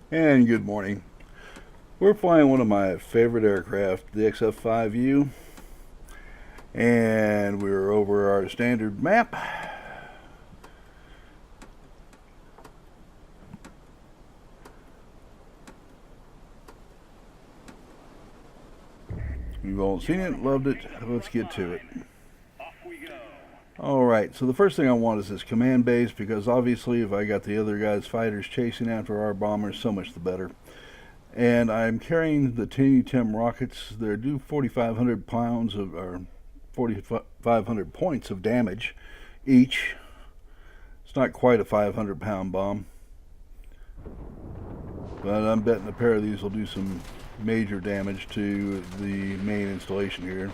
And good morning. We're flying one of my favorite aircraft, the XF5U, and we're over our standard map. You've all seen it, loved it. Let's get to it. Alright, so the first thing I want is this command base, because obviously if I got the other guys' fighters chasing after our bombers, so much the better. And I'm carrying the Teeny Tim rockets. They do 4,500 pounds of, or 4,500 points of damage each. It's not quite a 500-pound bomb, but I'm betting a pair of these will do some major damage to the main installation here.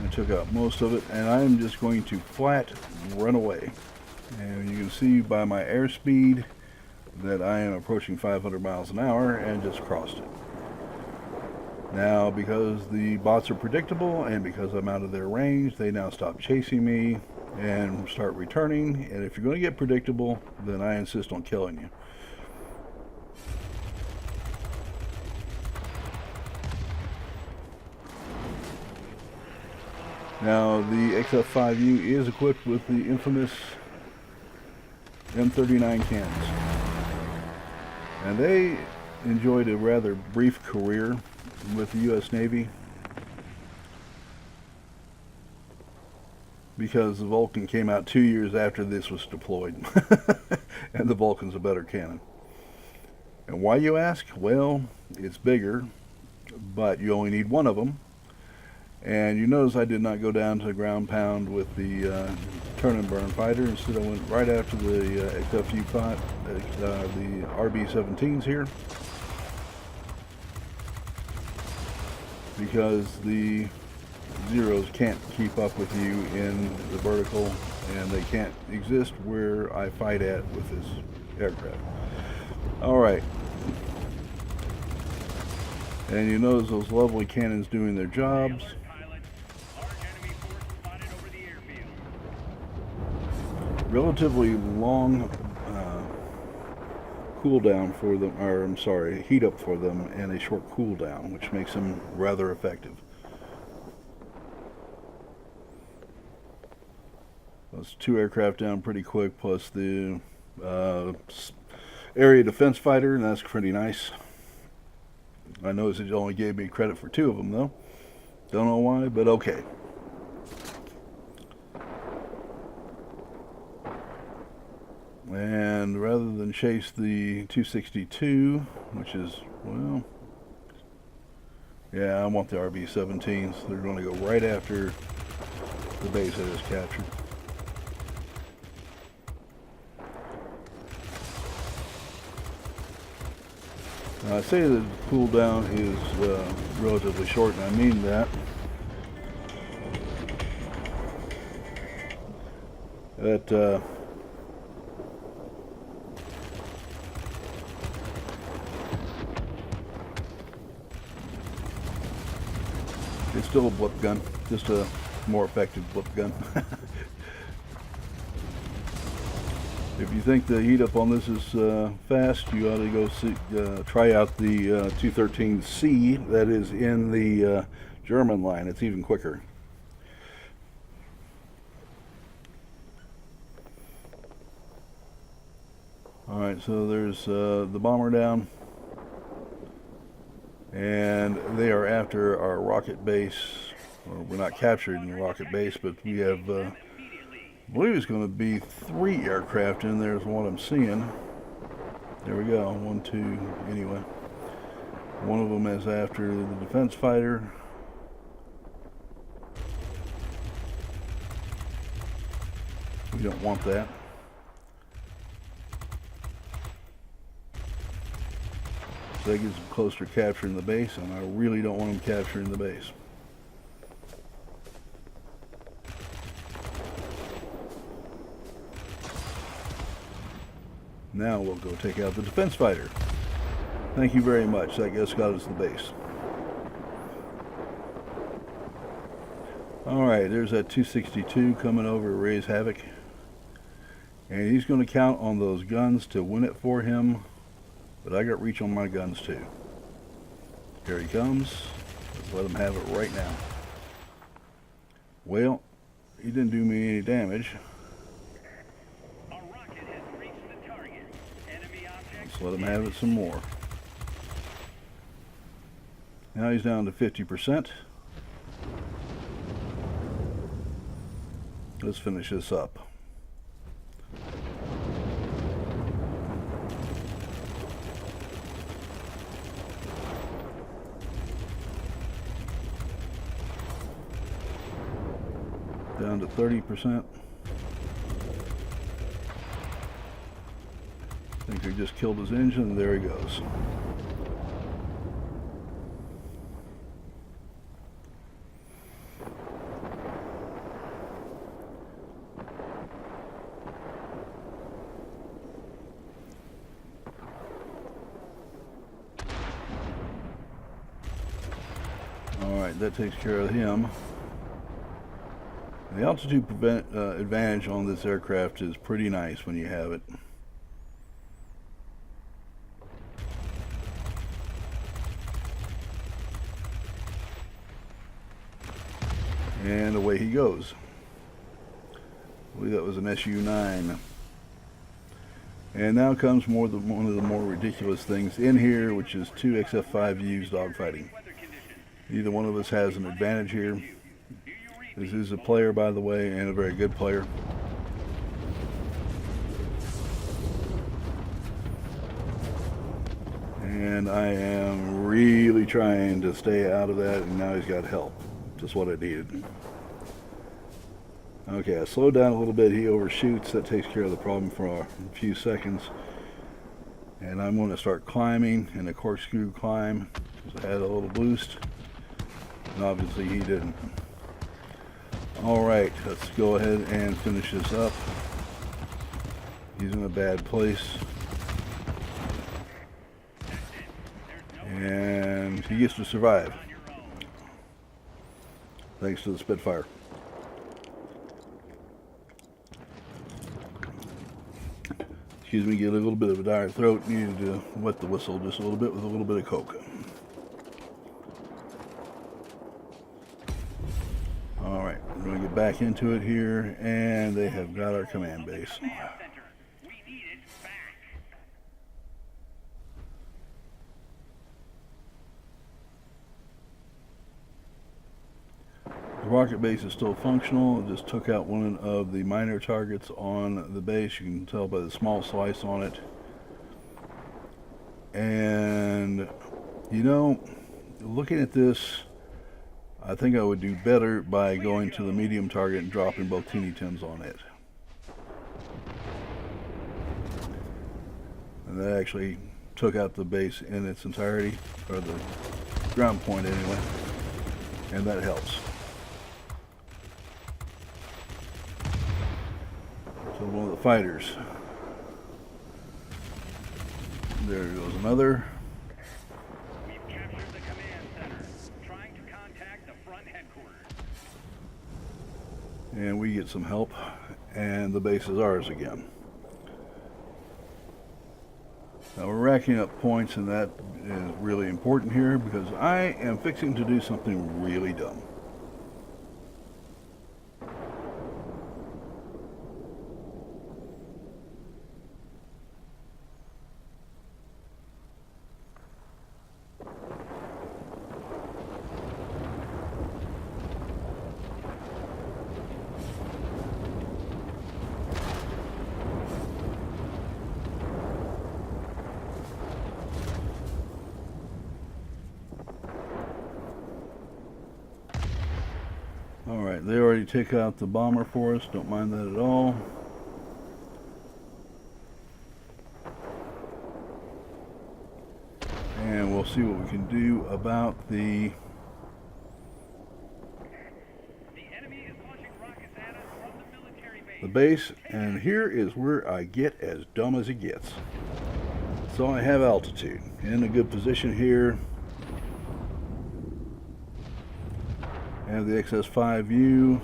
I took out most of it, and I'm just going to flat run away. And you can see by my airspeed that I am approaching 500 miles an hour and just crossed it. Now, because the bots are predictable and because I'm out of their range, they now stop chasing me and start returning. And if you're going to get predictable, then I insist on killing you. Now, the XF5U is equipped with the infamous M39 cannons, and they enjoyed a rather brief career with the U.S. Navy because the Vulcan came out 2 years after this was deployed and the Vulcan's a better cannon. And why, you ask? Well, it's bigger, but you only need one of them. And you notice I did not go down to ground pound with the turn and burn fighter. Instead, I went right after the XF5U, the RB-17s here, because the Zeros can't keep up with you in the vertical, and they can't exist where I fight at with this aircraft. Alright. And you notice those lovely cannons doing their jobs. Relatively long cooldown for them, or I'm sorry, heat up for them, and a short cooldown, which makes them rather effective. That's 2 aircraft down pretty quick, plus the area defense fighter, and that's pretty nice. I noticed it only gave me credit for 2 of them, though. Don't know why, but okay. And rather than chase the 262, which is, well, yeah, I want the RB-17s. They're going to go right after the base I just captured. I say the cooldown is relatively short, and I mean that. It's still a blip gun, just a more effective blip gun. If you think the heat up on this is fast, you ought to go try out the 213C that is in the German line. It's even quicker. Alright, so there's the bomber down, and they are after our rocket base. Well, we're not capturing the rocket base, but we have I believe it's going to be 3 aircraft in there is what I'm seeing. There we go, 1, 2, anyway. One of them is after the defense fighter. We don't want that. So that gets them closer to capturing the base, and I really don't want them capturing the base. Now we'll go take out the defense fighter. Thank you very much. That just got us the base. Alright, there's that 262 coming over to raise havoc. And he's going to count on those guns to win it for him. But I got reach on my guns too. Here he comes. Let's let him have it right now. Well, he didn't do me any damage. Let's let him have it some more. Now he's down to 50%. Let's finish this up. Down to 30%. I think they just killed his engine, and there he goes. Alright, that takes care of him. The altitude advantage on this aircraft is pretty nice when you have it. And away he goes. I believe that was an SU-9. And now comes one of the more ridiculous things in here, which is two XF5Us dogfighting. Neither one of us has an advantage here. This is a player, by the way, and a very good player. And I am really trying to stay out of that, and now he's got help. Just what I needed. Okay, I slowed down a little bit. He overshoots. That takes care of the problem for a few seconds. And I'm going to start climbing in a corkscrew climb, because I had a little boost. And obviously he didn't. Alright, let's go ahead and finish this up. He's in a bad place. And he gets to survive. Thanks to the Spitfire. Excuse me, get a little bit of a dry throat. Needed to wet the whistle just a little bit with a little bit of Coke. Alright, we're going to get back into it here, and they have got our command base. The rocket base is still functional. It just took out one of the minor targets on the base. You can tell by the small slice on it. And, you know, looking at this, I think I would do better by going to the medium target and dropping both teeny tims on it. And that actually took out the base in its entirety, or the ground point anyway, and that helps. So one of the fighters. There goes another. We've captured the command center, trying to contact the front headquarters. And we get some help, and the base is ours again. Now we're racking up points, and that is really important here because I am fixing to do something really dumb. Alright, they already took out the bomber for us, don't mind that at all. And we'll see what we can do about the enemy is launching rockets at us from the military base. base, and here is where I get as dumb as it gets. So I have altitude, in a good position here. I have the XF5U,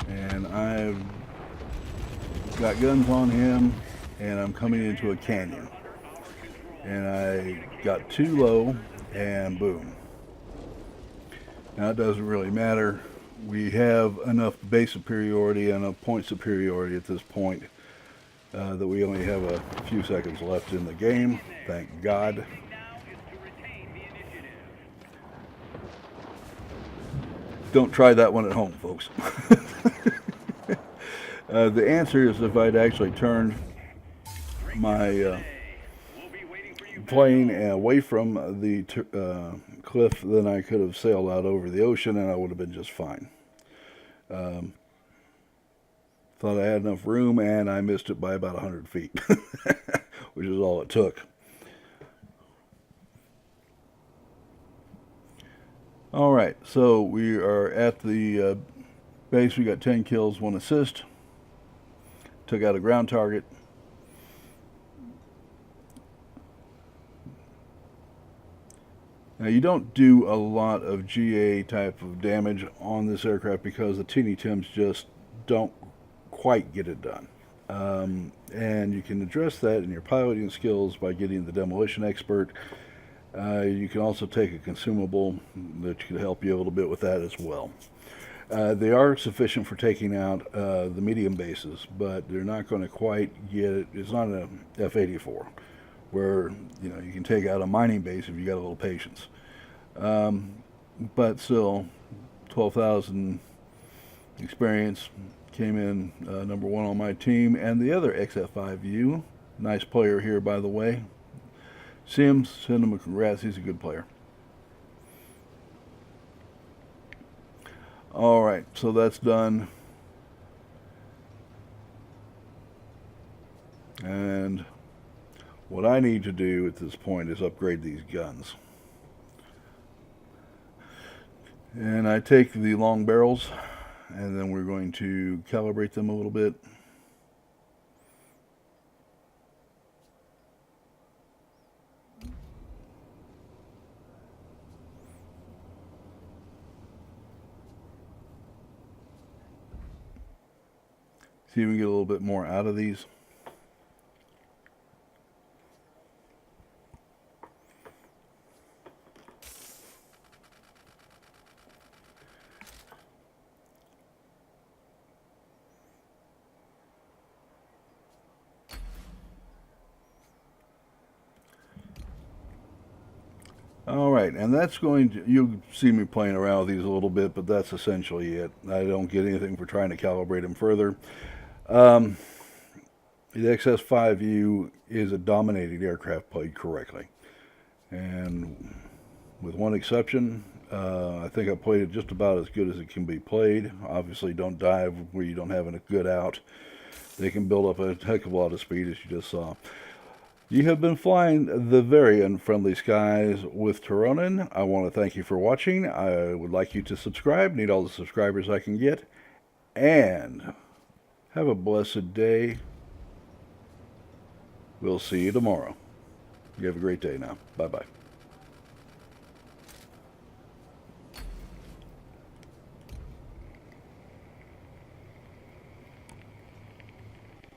and I I've got guns on him, and I'm coming into a canyon. And I got too low, and boom. Now it doesn't really matter. We have enough base superiority, enough point superiority at this point that we only have a few seconds left in the game. Thank God. Now is to retain the initiative. Don't try that one at home, folks. The answer is if I'd actually turned my We'll be waiting for you. plane away from the cliff, then I could have sailed out over the ocean and I would have been just fine. Thought I had enough room, and I missed it by about 100 feet, which is all it took. All right, so we are at the base. We got 10 kills, 1 assist. Took out a ground target. Now you don't do a lot of GA type of damage on this aircraft because the Teeny Tims just don't quite get it done. And you can address that in your piloting skills by getting the Demolition Expert. You can also take a consumable that could help you a little bit with that as well. They are sufficient for taking out the medium bases, but they're not going to quite get it. It's not an F-84 where you can take out a mining base if you got a little patience. But still, 12,000 experience. Came in number 1 on my team, and the other XF5U, nice player here by the way. See him, send him a congrats, he's a good player. Alright, so that's done. And what I need to do at this point is upgrade these guns. And I take the long barrels, and then we're going to calibrate them a little bit. See if we can get a little bit more out of these. Alright, and that's going to, you'll see me playing around with these a little bit, but that's essentially it. I don't get anything for trying to calibrate them further. The XF5U is a dominating aircraft played correctly. And with one exception, I think I played it just about as good as it can be played. Obviously don't dive where you don't have a good out. They can build up a heck of a lot of speed, as you just saw. You have been flying the very unfriendly skies with Tironan. I want to thank you for watching. I would like you to subscribe. Need all the subscribers I can get. And have a blessed day. We'll see you tomorrow. You have a great day now. Bye-bye.